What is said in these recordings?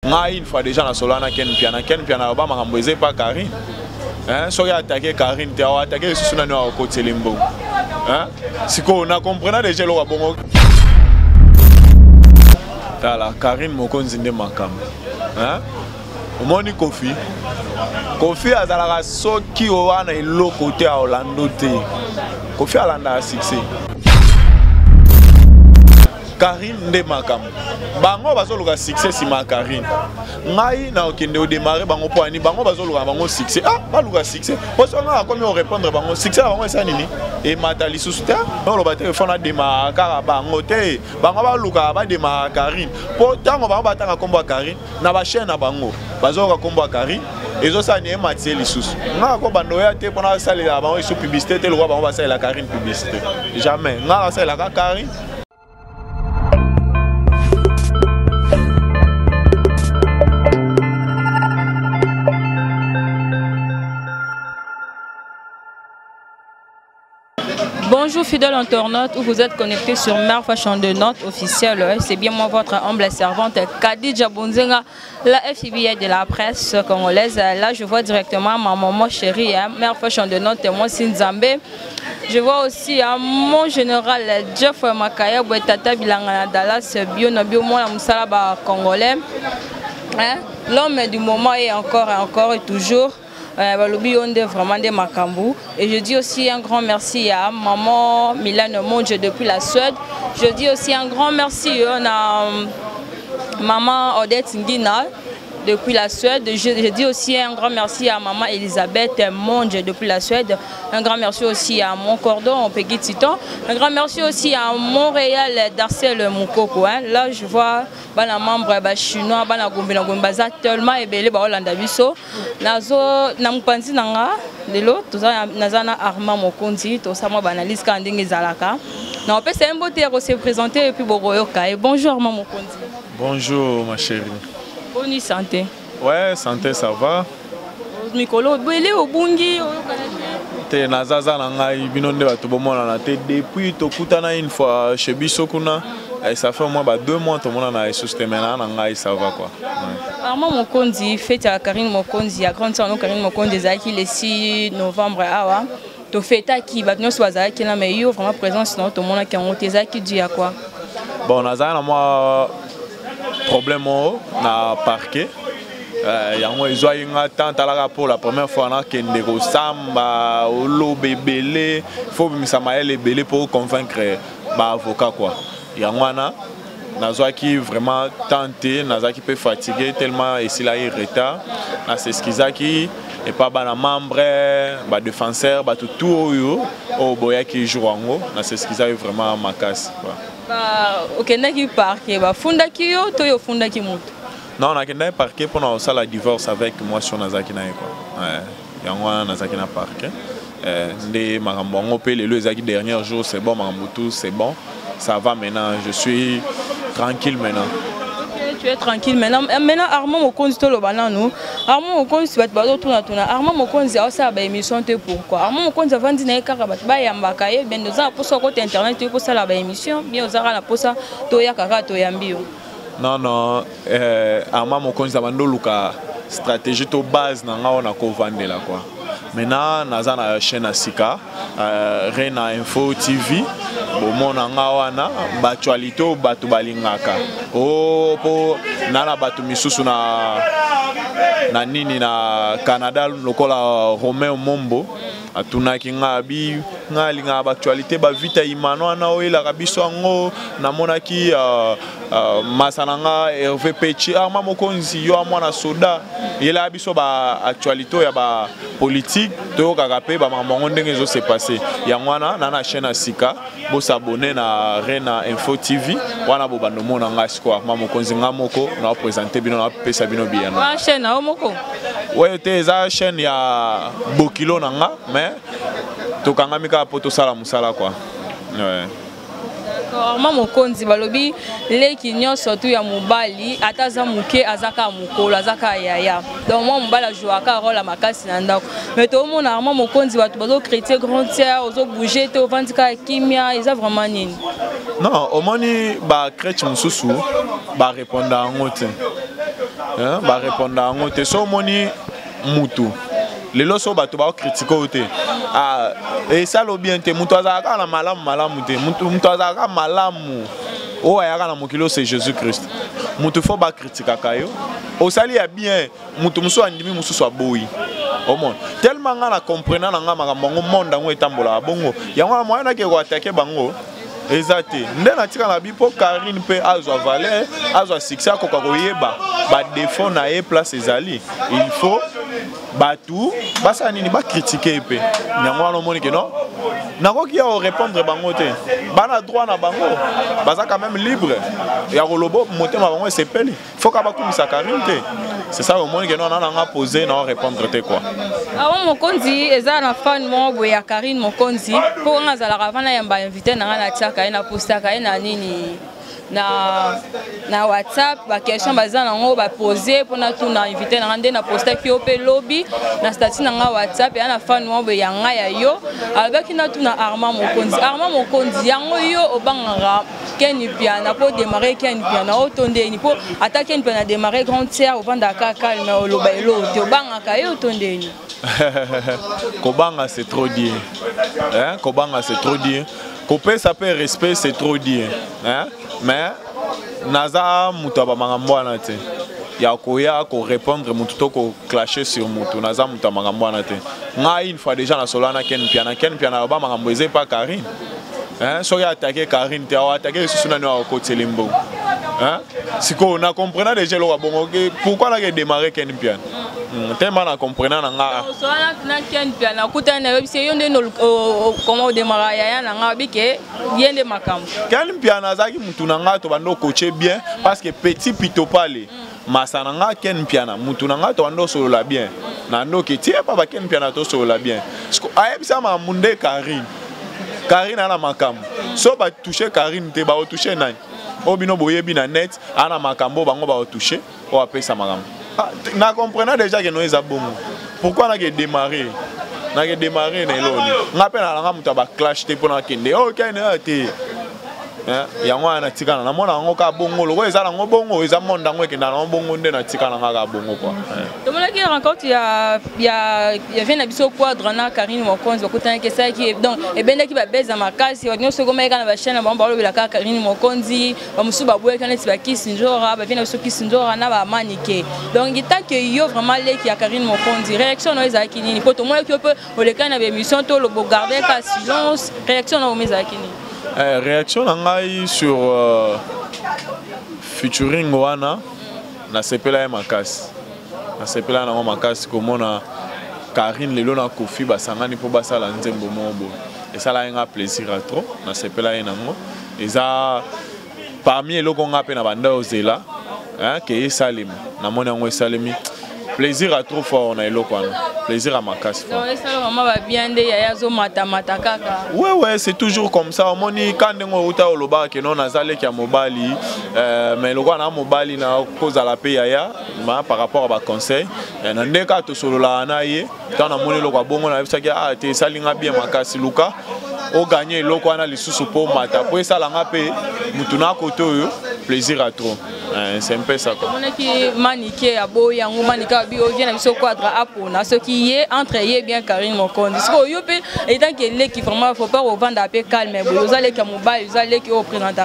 Une fois déjà na solana ken piana ba makamboze pas Karine. Hein, so ya attaquer Karine, tu as attaqué sur na no côté limbo. Hein? Si ko na comprendre déjà lo bongo. Tala Karine mokonzi nde makamba. Hein? Omoni Kofi azalaka soki owana eloko te a Orlando te. Kofi alanda succès. Karine nde makamba. Bango bazoluka succès si ma Karine. Ngai na okende o démarrer bango poani bango bazoluka bango succès. Ah, baluka succès. Poso nga comme on répondre bango succès bango esa nini? Et matali susuta. On lo ba téléphone a démarrer kaka bango te. Bango baluka ba démarrer Karine. Pourtant bango batanga kombo Karine na ba chaîne na bango. Bazoluka kombo Karine. Ezo sa ni matie lisusu. Nga ko bandoya te pona salela bango isu publicité te le roi bango ba salela Karine publicité. Jamais. Nga salela Karine. Bonjour fidèles internautes, où vous êtes connectés sur Mère Fashion de Nantes officielle. C'est bien moi votre humble servante Kadidja Bonzenga, la FBI de la presse congolaise. Là je vois directement ma maman chérie, Mère Fashion de Nantes et moi Sinzambé. Je vois aussi mon général Jeff Makaya Bouetata Bilangana Dallas Bio moi Moussalaba congolais. L'homme du moment est encore et toujours. Vraiment des Makambou. Et je dis aussi un grand merci à maman Milane Monge depuis la Suède. Je dis aussi un grand merci à maman Odette Ngina depuis la Suède. Je dis aussi un grand merci à maman Elisabeth Monge depuis la Suède. Un grand merci aussi à mon cordon Peggy Titon. Un grand merci aussi à Montréal Darcel Moukoko. Là je vois les membres chinois, les tellement ébélés Hollande biso. Nazo nampanzi nanga lelo toza nazana Armand Mokonzi to sama banalise ka ndenge zalaka. Na opé c'est un beau terre se présenter et puis bokoyoka. Bonjour Armand Mokonzi. Bonjour ma chérie. Bonne santé. Ouais, santé ça va. Mikolo belé obungi te nazaza na ngai binonde bato bomona na te depuis tokutana une fois chez biso kuna. Et ça fait au moins 2 mois tout le monde a système na ngai ça va quoi. Armand Mokonzi fête à Karine Mokonzi à grande sœur Karine Mokonzi zaki le 6 novembre awa. To fête qui va nous soiser qui na meilleur vraiment présence dans tout le monde qui ont été zaki dit à quoi. Bon nazaza moi problème na parquet. Yango ezoinga tant ala pour la première fois na kende ko samba olo bebele faut bimisa maele belé pour convaincre ba avocat quoi. Yango na nazaki vraiment tenté nazaki peu fatigué tellement ici là il retard na c'est ce qui et pas ba na membre ba défenseur ba tout yo au boya qui joue ngo na c'est ce qui vraiment makasi quoi. OK naki parquet ba funda ki yo to yo funda ki mutu. Non, on a qu'un parquet pour nous ça la divorce avec moi sur Nazaki na quoi. Yango Nazaki na parquet. Ndé marambongo pe les derniers jours c'est bon marambutu c'est bon. Ça va maintenant, je suis tranquille maintenant. OK, tu es tranquille maintenant. Maintenant Armand Mokonzi to lo banano. Armand Mokonzi bat bazo tuna Armand Mokonzi a ça ba émission te pourquoi? Armand Mokonzi vandi na kaka bat ba yambaka ye ben doza pour ça côté internet pour ça la ba émission. Bien ozara la pour ça to ya kaka to yambio. Non, Armand Mokonzi abando luka stratégie to base na nga ona ko vandela quoi. Maintenant naza na chaîne Asika, Rena Info TV, bo mona nga wana ba actualité batu balingaka. Oh po nana batu misusu na nini na Canada lokola Romain Mombo. Atunaki ngabi ngalinga ba actualité ba vita imano na oela kabiso ngo na monaki masananga Hervé Pechi Armand Mokonzi yo amwana soda yela biso ba actualité ya ba politique to kakape ba mamango ndenge zo se passer ya mwana na chaîne Asika bo s'abonner na Rena Info TV wana bo bando mona ngasi kwa Armand Mokonzi ngamoko na présenter bino na pesa bino bien na chaîne na omoko ouais te za chaîne ya Bokilo nanga mais tokangamika poto sala musala quoi. Ouais. Armand Mokonzi balobi leki nyonso tu ya mobali ataza muke azaka mukolo azaka yaya. Donc moi mobala jouaka rôle makasi na ndako. Mais to mona Armand Mokonzi batu bazo chrétien grand tiers ozo bouger te ovandika kimia ils a vraiment nini. Non, au moni ba chrétien mususu ba répondre ngote. ba répondre yango te so moni mutu lelo so bato ba critiquer te ah et ça lo bien te mutu azaka na malamu te mutu azaka malamu o ayaka na mokilo c'est Jésus-Christ mutu faut ba critiquer kayo o sali ya bien mutu muso andimi musu so boyi au monde tellement nga comprenant nga makambo monde ngo etambola bongo yango moyen na ke ko attaquer bango exacté nde na tika na bipo Karine pe azwa valeur azwa succès akoka koyeba ba défaut na e place ezali il faut batu basa nini ba critiquer pe yango wana moni ke non nakoki ya répondre bango te bana droit na bango baza quand même libre ya kolobo motema bango sepeli faut ka bakumisa Karine te c'est ça au monde que non na poser na répondre te quoi avant mokonzi eza na fan mo boya Karine mokonzi ko ngazala ravana yamba invité na na tiaka na postaka na nini na WhatsApp ba question baza nango ba poser pona tout na invité na ndé na poster ki opé lobby na statut na WhatsApp ya na fan mo boya nga ya yo avec na tout na Armand mokonzi yango yo obangara Ken piana pour démarrer Ken piana otonde ni pour attaquer Ken piana démarrer grand tiers au vanda ka calme au lobailo te obangaka yo otonde ni Kobanga c'est trop dire hein Kobanga c'est trop dire Kopé ça peut respect c'est trop dire hein mais naza mutu abamanga na te ya koya ko répondre mutu to ko clasher sur mutu naza mutu abamanga na te nga une fois déjà na solana Ken piana abamanga mbeze pas Karine hein so ya attaquer Karine te a attaquer sous na no ko telembo hein siko on a comprenant déjà lo bongo pourquoi la démarrer Ken piana tellement na comprenant nga so na Ken piana kutana yo bise yo ndeno comment démarrer ya na nga bike yende makambo Ken piana zaki mutu na nga to bando coacher bien parce que petit pito pale masana nga Ken piana mutu na nga to bando solo la bien na ndo ke tie pa ba Ken piana to solo la bien ayebisa ma munde Karine ana makambo so ba toucher Karine te ba o toucher nani obino boyebi na net ana makambo bango ba o toucher o apesa makambo na comprenant déjà que nous eza bongo pourquoi na que démarrer na eloni ngape na nga mutu ba clash te pona kende OK na te yango ana tikana na mona ngo ka bongo loko eza na ngo bongo eza monda ngo ekenda na bongo nde na tikana nga ka bongo quoi to mona ki rencontre ya vient na biso quadre na Karine mokonzi bakutana ke ça qui donc e benda ki ba beza makasi wa nyoso goma eka na ba chaîne ba mbalo bila ka Karine mokonzi ba musu ba boye kana ti ba kisinjora ba vient na biso kisinjora na ba manike donc ita que yo vraiment le ki ya Karine mokonzi réaction no eza kinini poto mona ki peut o le kana ba émission to lo garder ka silence réaction no meza kinini réaction ngai sur featuring wana na sepela ya makasi na sepela na makasi komona Karine lelo na Kofi basangani po basala nzembo mobo et ça là un plaisir à trop na sepela ya nango eza parmi eloko nga pe na banda ozela hein que salim na mona ngo salimi plaisir à trop fort on a eloko wana plaisir à makasi fort ouais c'est toujours comme ça moni quand ngo uta oloba ke non nazale ki mobali mais eloko na mobali na cause la paye ya par rapport à ba conseil na ndeka to solola na ye tant na moni eloko bongo na bisaki ah te salinga bien makasi luka o gagner eloko wana lisusu po mata po esala nga pe mutuna koto yo plaisir à trop c'est un peu ça quoi on est qui maniqué à boy yango manika bi o vient na biso quadre apona ce qui est entre ye bien Karine mokonzi parce que yo pe étant que les qui vraiment faut pas revendre à peu calme mais vous allez que mobile vous allez que représenter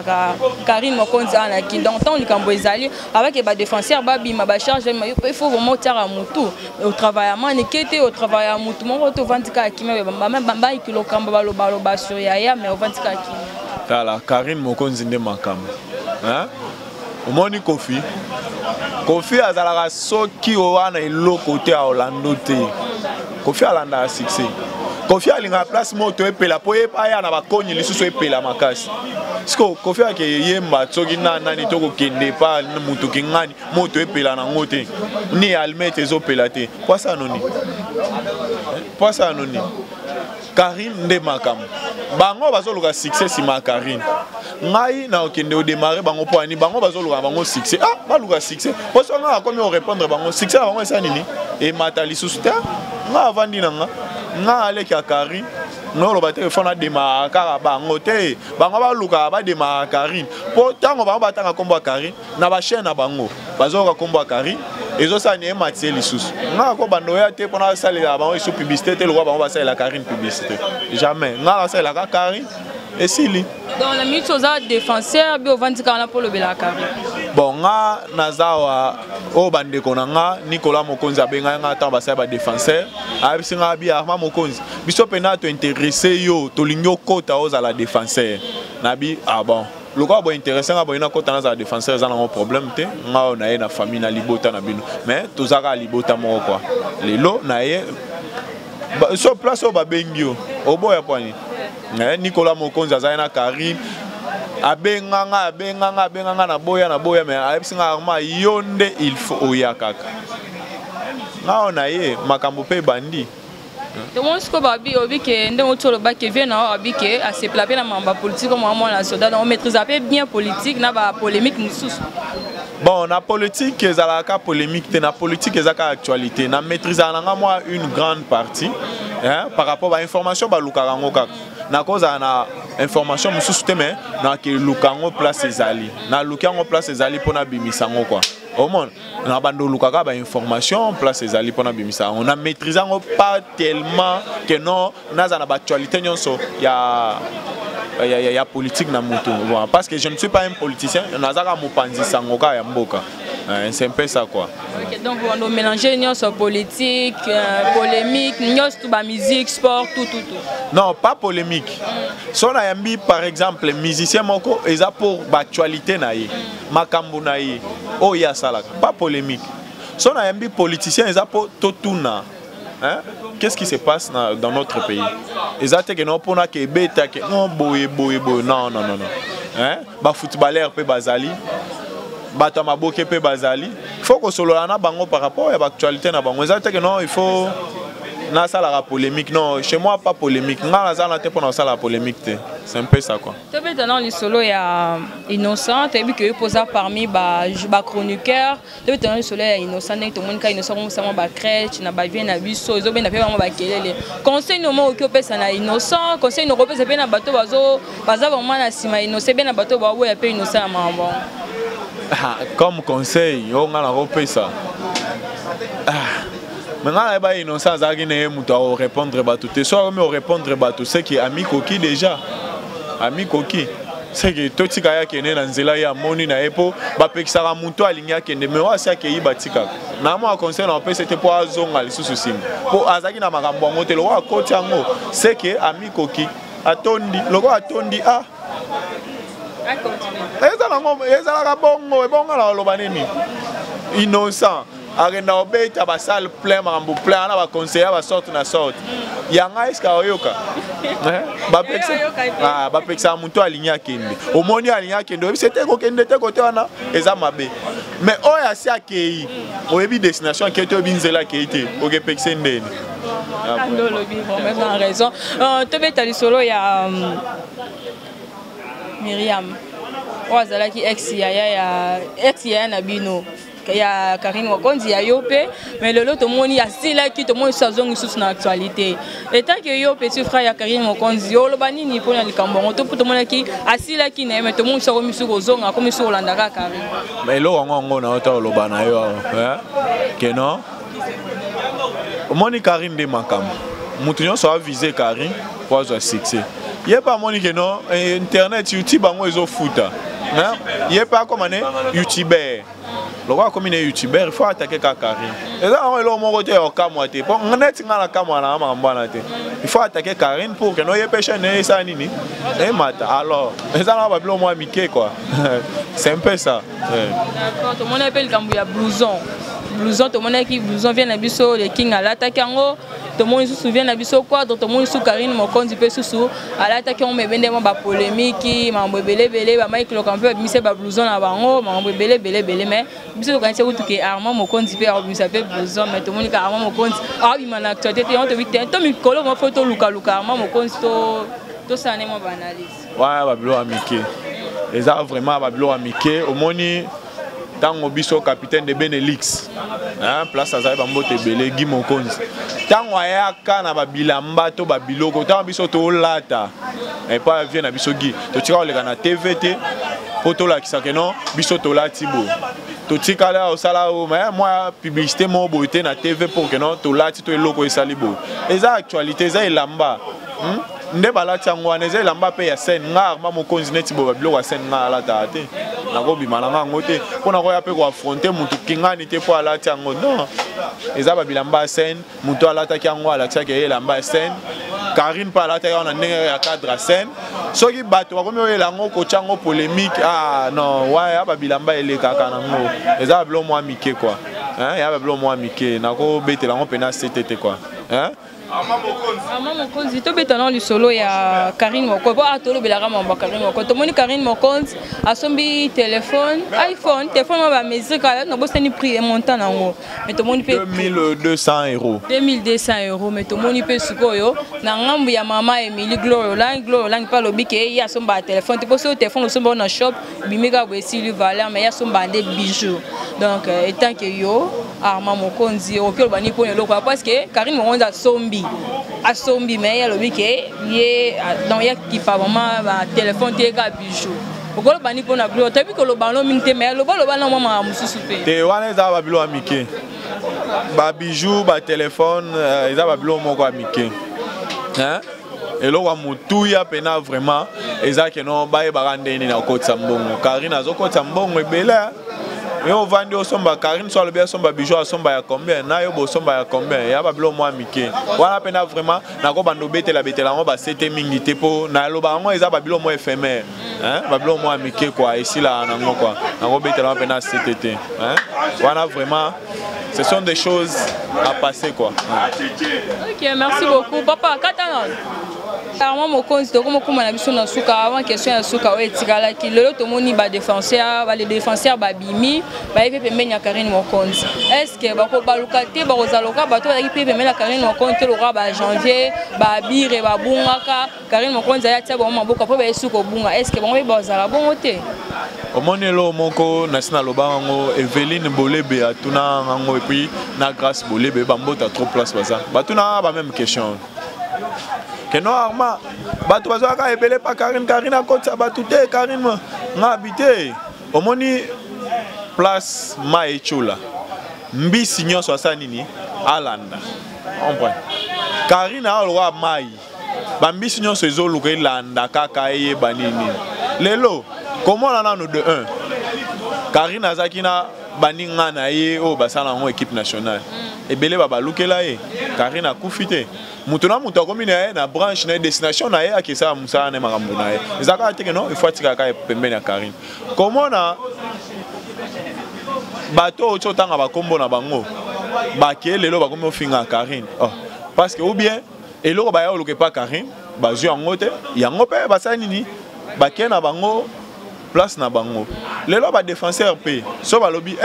Karine mokonzi ana qui dans temps likambo ezali avec ba défenseur ba bima ba charge mais il faut vraiment tirer à mutu au travail à maniqué au travail à mutu mon to vandika ki me ba kilo kamba ba sur ya mais au vandika ki tala Karine mokonzi nde makambo hein omoni Kofi azalaka soki owana eloko te a Orlando te Kofi alanda succès Kofi alinga place moto epela po epaya na bakonyi lisusu epela makasi siko Kofi ake yemba soki nani to kokende pa mutu kingani moto epela na ngote ni almet ezopela te poisa anoni Karine nde makambo bango bazoluka succès si ma Karine ngai na okende o démarrer bango po ani bango bazoluka bango succès baluka succès poso nga comme on répondre bango succès bango esa nini e matali susuta nga avandi nga aleki a Karine no lo ba téléphone a démarrer kaka bango te bango baluka ba démarrer Karine po tango bango batanga kombo Karine na ba chaîne na bango bazoluka kombo Karine ezo ça nie matie lisusu nga ko bando ya te pona ça les avant sur publicité te le roi va ça la Karine publicité jamais nga ça la Karine et sili dans la minute aux défenseurs bio vandika na pour le bela Karine bon nga nazawa o bande konanga Nicolas Mokonzi abenga nga ta ba ça ba défenseur abisi nga bi Armand Mokonzi biso pena to intéressé yo to lingo kota aux à la défenseur nabi ah bon le quoi bon intéressant nga boina kota na za défenseur za na problème te nga on a na famille na libota na bino mais to zaka libota mo quoi lelo na ye so place au babengio au boya poani Nicolas Mokonzi azana Karine abenga na boya mais abisinga Armand yonde il faut oya kaka nga on a ye makambo pe bandi donc on se babi obi que ndemo tolo ba que vient na obi que à se plaper na mamba politique comme moi la soldat on maîtrise bien politique na ba polémique mususu bon na politique ezalaka polémique te na politique ezaka actualité na maîtriser nanga moi une grande partie hein par rapport à information ba lukarango kaka na cause na information mususu te mais na ke lukango place ezali na lukango place ezali pona bimisango quoi au monde na bando lukaka ba information place ezali pona bimisa on a maîtrisé pas tellement que non na za na ba actualité nyonso ya politique na mutu bon parce que je ne suis pas un politicien na za ka mopanzi sangoka ya mboka c'est un peu ça quoi. OK donc on mélanger nyonso politique polémique nyonso tout ba musique sport tout non pas polémique so na yambi par exemple musicien moko eza pour ba actualité na ye makambo na ye oh ya salaka pas polémique so na yambi politicien eza pour totuna hein qu'est-ce qui se passe dans notre pays ezate que non pona ke beta ke non boye non hein ba footballeur pe bazali bato maboke pe bazali il faut que solo na bango par rapport à l'actualité na bango ezate que non il faut na ça la polémique non chez moi pas polémique nga na za na te pona ça la polémique c'est un peu ça quoi te maintenant les solo ya innocent et puis que posa parmi ba chroniqueur te maintenant les solo ya innocent ne to monika innocent comme ça ba crèche na ba vient na biso zo ben na pe ba kelele conseil no mo ki opesa na innocent conseil no opesa pe na bato baza vraiment na sima innocent ben na bato ba wo ya pe innocent na mambo comme conseil on a la opesa maintenant il y a innocent zaki ne muto au répondre bato te soit mais au répondre bato c'est qui ami coquille déjà ami coquille c'est que tout tika ya kene na nzela ya moni na epo ba pekisaka muto alinya kende mais wa sia ke yibatika na mo conseil na pe c'était pour azonga lisusu sim pour azaki na makambo ngote lo wa koti yango c'est que ami coquille atondi loko atondi ah ezalaka bongo ebonga na loba nini innocent agenda obeta ba salle plein mambo plein na ba conseiller ba sorte na sorte yanga eska oyoka ba peksa muto alinya kende omoni alinya kende c'était ko kende te côté wana eza mabe mais oya si akei oyebi destination keto binzela keite oke pekse ndeni ndolo bi vraiment raison to beta li solo ya Myriam ozalaki ex ya na bino ya Karine Mokonzi ya yope mais le lot moni ya sila ki to moni sazongi sous na actualité et tant que yo petit frère ya Karine Mokonzi yo lobani ni pona likambo to puto mona ki asila ki na mais to moni sa komi suko zonga komi suko landa ka Karine mais lo ngo na ota lobana yo hein que non moni Karine de makam mutu nyo so viser Karine pour avoir succès yé pas moni que non internet YouTube bango ezo futa hein yé pas comme youtubeur le roi comme youtubeur il faut attaquer Karine et là on est là mon côté au camoité pour net ngala kamana mambana te il faut attaquer Karine pour que no yé pêche ne ça nini et mata alors les gens va blo moi miqué quoi c'est un peu ça d'accord tout le monde appelle kambu ya blouson tout le monde qui blouson vient na biso le king à l'attaquer ngo tout le monde se souvient na biso quoi tout le monde sous Karine Mokonzi pe sous à l'attaquer on me bende ba polémique mambo belé ba Mike le camper mise ba blouson na bango mambo belé mais biso quand c'est tout que Armand Mokonzi pe a pe blouson mais tout le monde ka Armand Mokonzi ah oui man actualité on te vite to mi kolo mo photo luka Armand Mokonzi to ça ne mo analyse ouais ba blo amike les a vraiment ba blo amike au moni tango biso capitaine de Benelux hein place azali ba mbote belé Guy Mokonzi tango ayaka na ba bilamba to ba biloko tango biso to lata et pas vient na biso Guy to tira oleka na TVT poto la kisaka non biso to lati bo totikala au sala o mais moi publicité mo boité na TV pour que non to lati to eloko esalibo eza actualité eza elamba nde balati yango wana eza elamba pe ya scène nga Armand Mokonzi neti bo biloko ya scène nga alata te nakobima na yango te mpona koya pe koaffronter mutu kingani te po alati yango non eza babilamba ya scène mutu alataki yango alatiaki elamba ya scène Karine pa alataki yango na ndenge ya cadre ya scène soki bato bakomi oyela yango kotya yango polémique ah non waya babilamba elekaka nango eza babilo mwa mike quoi ya babilo mwa mike nakobetela yango mpena ctt quoi Armand Mokonzi to betana li solo ya Karine Mokonzi po atolo belaka mamba Karine Mokonzi to moni Karine Mokonzi asombi téléphone iPhone téléphone ba musique ala no bosani prix montant nango mais to moni pe 2200 euros 2200 euros mais to moni pe sikoyo na ngambu ya mama Emily Glory Lang pa lobike ya somba téléphone te poso téléphone somba na shop bimika bo esi lui valeur mais ya somba des bijoux donc étant que yo Armand Mokonzi o pio bani po eloko parce que Karine Mokonzi asombi mais ya lobike ye donc ya ki pa vraiment ba téléphone te ka bijou okolo bani po na blo tabi ko lo balo minte mais lo balo bana mama mususu pe te wana eza ba bilo amike ba bijou ba téléphone eza ba bilo moko amike hein eloko mutu ya pena vraiment eza ke non ba e barandeni na kotsa mbongo Karine azokotsa mbongo ebele yo vandi osomba Karine soit le bien somba bijou asomba ya combien na yo bo somba ya combien ya babilo mwa mike wana pena vraiment na ko bando betela ngo ba sete mingi te po na loba ngo eza babilo mwa éphémère hein babilo mwa mike quoi ici là nango quoi na ko betela pena ctt hein wana vraiment ce sont des choses à passer quoi. OK, merci beaucoup papa katana Armand Mokonzi to comme na biso na suka avant question ya suka o etikala ki lelo to moni ba défenseur ba les défenseurs ba bimi ba epe pembeni ya Karine Mokonzi est-ce que ba ko baluka te ba kozaloka ba to ba epe pembeni ya Karine Mokonzi lo ba janvier ba bire ba bungaka Karine Mokonzi ya tia ba maboka po ba esuko bunga est-ce que ba ozala bongo te omonelo moko national lobango Evelyne Bolebe atuna ngango et puis na grâce Bolebe ba mbota trop place baza batuna ba même question que non Armand bato bazaka ebele pa Karine akotsa bato te Karine nga habité omoni place Maechula mbisi nyonso asa nini alanda comprendre Karine alwa mai bambisi nyonso ezoluka elanda kaka eyeba nini lelo comment nano de 1 Karine azaki na baninga na ye o basala ngo équipe nationale ebele babalukela ye Karine akufite mutu na mutu akomi na ye na branche na destination na ye akisa musala na makambo na ye ezaka te que non il faut tika ka pembeni ya Karine comment na bato ocho tanga bakombo na bango bakie lelo bakomi ofinga Karine parce que ou bien eloko ba ya oluke pa Karine bazwi yango te yango pe basala nini bakie na bango place na bango lelo ba défenseur pe so balobi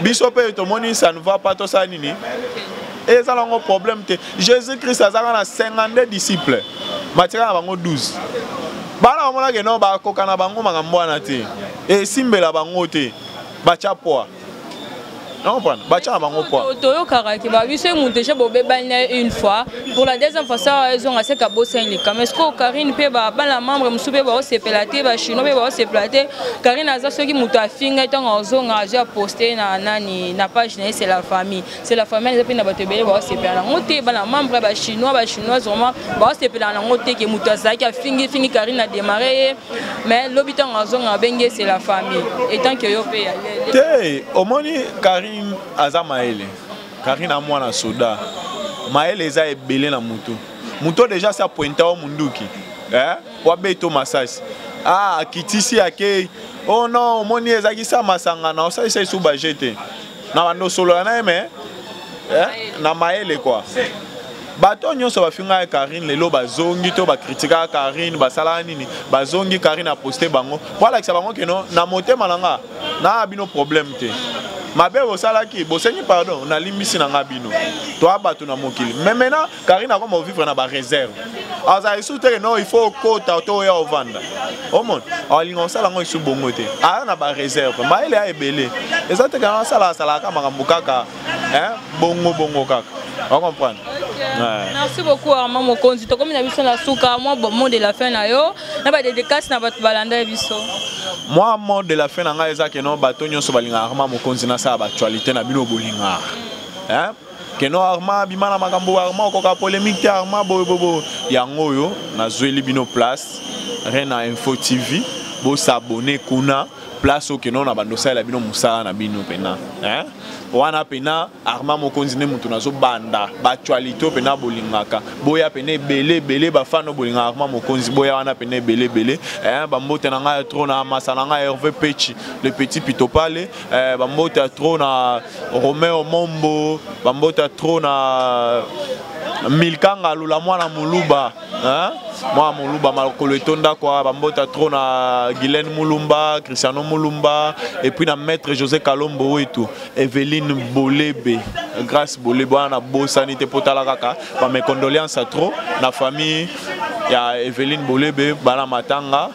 biso pe to moni ça ne va pas to ça nini et ça a un problème Jésus-Christ a 52 disciples matika na bango 12 bana omona ke no ba kokana bango makambo wana te et simbela bango te bacha poa non comprendre bacha bango poa toyo karaki ba biso mu déjà bobebanya une fois pour la deuxième fois ça ils ont assez kabo sain les comme est-ce que Karine pe ba la membre musube ba se pelater ba chino ba se pelater Karine aza soki muto afinga tonga ozonga aja poster na nani na page na c'est la famille les pe na bato bele ba se pela ngote ba la membre ba chinois vraiment ba se pela ngote ke muto azaki afingi Karine a démarré mais l'habitant ozonga benge c'est la famille et tant que yo pe te omoni Karine aza maele Karine amwana soda maele eza ebele na muto déjà sa pointa o munduki wa beto masasi kitisi ake oh non omoni ezaki sa masanga na osa isa suba jete na bando solo na eme na maele quoi bato nyonso bafinga Karine lelo bazongi to ba critica Karine basala nini bazongi Karine a poster bango voilà que ça bango que non na motema nanga na bino problème te mabe bosalaki bosengi pardon na limbisi na ngabino to abato na mokili mais maintenant Karine a comme vivre na ba réserve aza isute non il faut kota to ya ovanda au monde alinga sala ngo isu bongo te na ba réserve maile a ebele ezate kana sala ka makambo kaka bongo kaka on comprend. Merci beaucoup Armand Mokonzi. To comme na biso la souka moi bon mot de la fin na yo. Na ba dédicace na bato balanda biso. Moi mot de la fin na nga ezaka no bato nyonso balinga Armand Mokonzi na sa ba actualité na bino bolinga. Hein? Keno Armand bimana makambo Armand koka polémique Armand bobo yango yo na zweli bino place Rena Info TV bo s'abonner kuna place au Keno na bandosa la bino musala na bino pena hein wana pena Armand Mokonzi ne mutu nazo banda ba actualité pena bolingaka boya pena belé ba fano bolinga Armand Mokonzi boya wana pena belé hein ba mbote na nga trop na masana nga Hervé Pechi le petit pitopale ba mbote trop na Romeo Mombo ba mbote trop na Milkanga lula mwana muluba hein moi muluba malokolo etonda kwa ba mbote trop na Guylaine Mulumba Cristiano Mulumba et puis na maître José Kalombo et tout Evelyne Bolebe grâce Bolebe na bosanité potala kaka ba mes condoléances à trop na famille ya Evelyne Bolebe bana matanga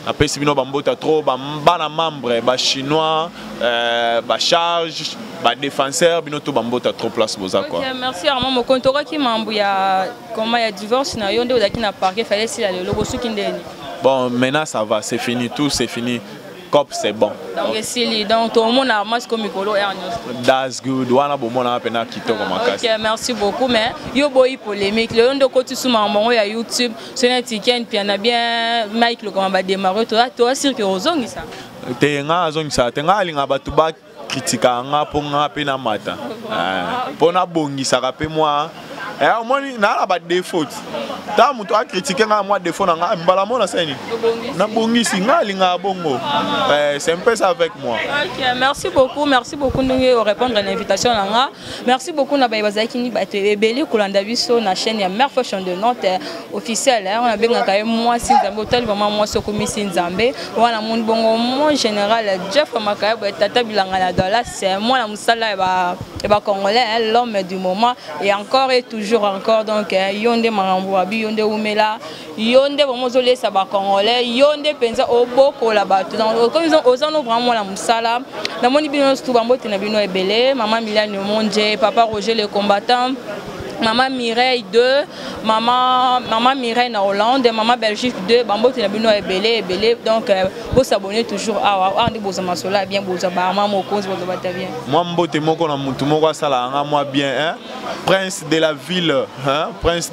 après si bino bambota trop bana membre ba chinois ba charge ba défenseur bino to bambota trop place boza quoi. OK, merci Armand Mokonzi qui mambu ya comment ya divorce na yo nde odaki na parquet fallait si la lobo suki ndeni. Bon maintenant ça va, c'est fini tout, c'est fini. Cop c'est bon. Donc c'est donc tout le monde a masque comme Mikolo et that's good. Wana bomona pena kitoko makasi. OK, merci beaucoup mais yo boy polémique le ndo ko tu sous mambo ya YouTube, c'est un ticket puis na bien Mike le comment va démarrer toi sûr que ozongi ça. Tenga azongi ça, tenga alinga batu ba kritika nga ponga pena mata. Pona bongi ça rappelle moi. Et moi na ba défaut. Ta muto a critiquer nga moi défaut na nga mbala mona seni. Na bongi si nga linga bongo. C'est un peu ça avec moi. OK, merci beaucoup ndenge répondre à l'invitation na nga. Merci beaucoup na bazaki ni bato ebele kolanda biso na chaîne ya Mère Fashion de Nantes officielle. On a benga ka moi Sinzambe hôtel vraiment moi sokomi Sinzambe. Wana mon bongo mon général Jeff Makaya tata bilanga na dollar c'est moi la musala ba congolais l'homme du moment et encore et toujours encore donc yonde marambo abi yonde umela yonde bomozole sa ba congolais yonde penza oboko la bato donc comme ils ont osano vraiment la musala na moni bino tout bambote na bino ebele maman Milane Monje papa Roger le combattant maman Mireille 2 maman Mireille na Hollande maman Belgique 2 bambote na bino ebele donc vous s'abonner toujours à andi bozama sola bien bozaba Armand Mokonzi bozaba bien moi mbote moko na mutu moko sala nga moi bien hein prince de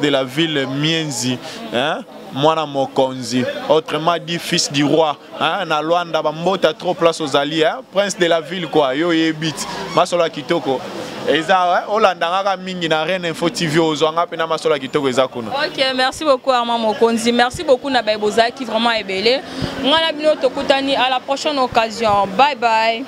la ville Mienzi hein Mwana Mokonzi autrement dit fils du roi hein na Luanda bambota trop place aux alliés hein prince de la ville quoi yo yebit masola kitoko eza olandanga mingi na Rena Info TV ozwanga pena masola kitoko eza kuno. OK, merci beaucoup Armand Mokonzi, merci beaucoup na Baibozaki vraiment ebele ngana bino tokutani à la prochaine occasion, bye bye.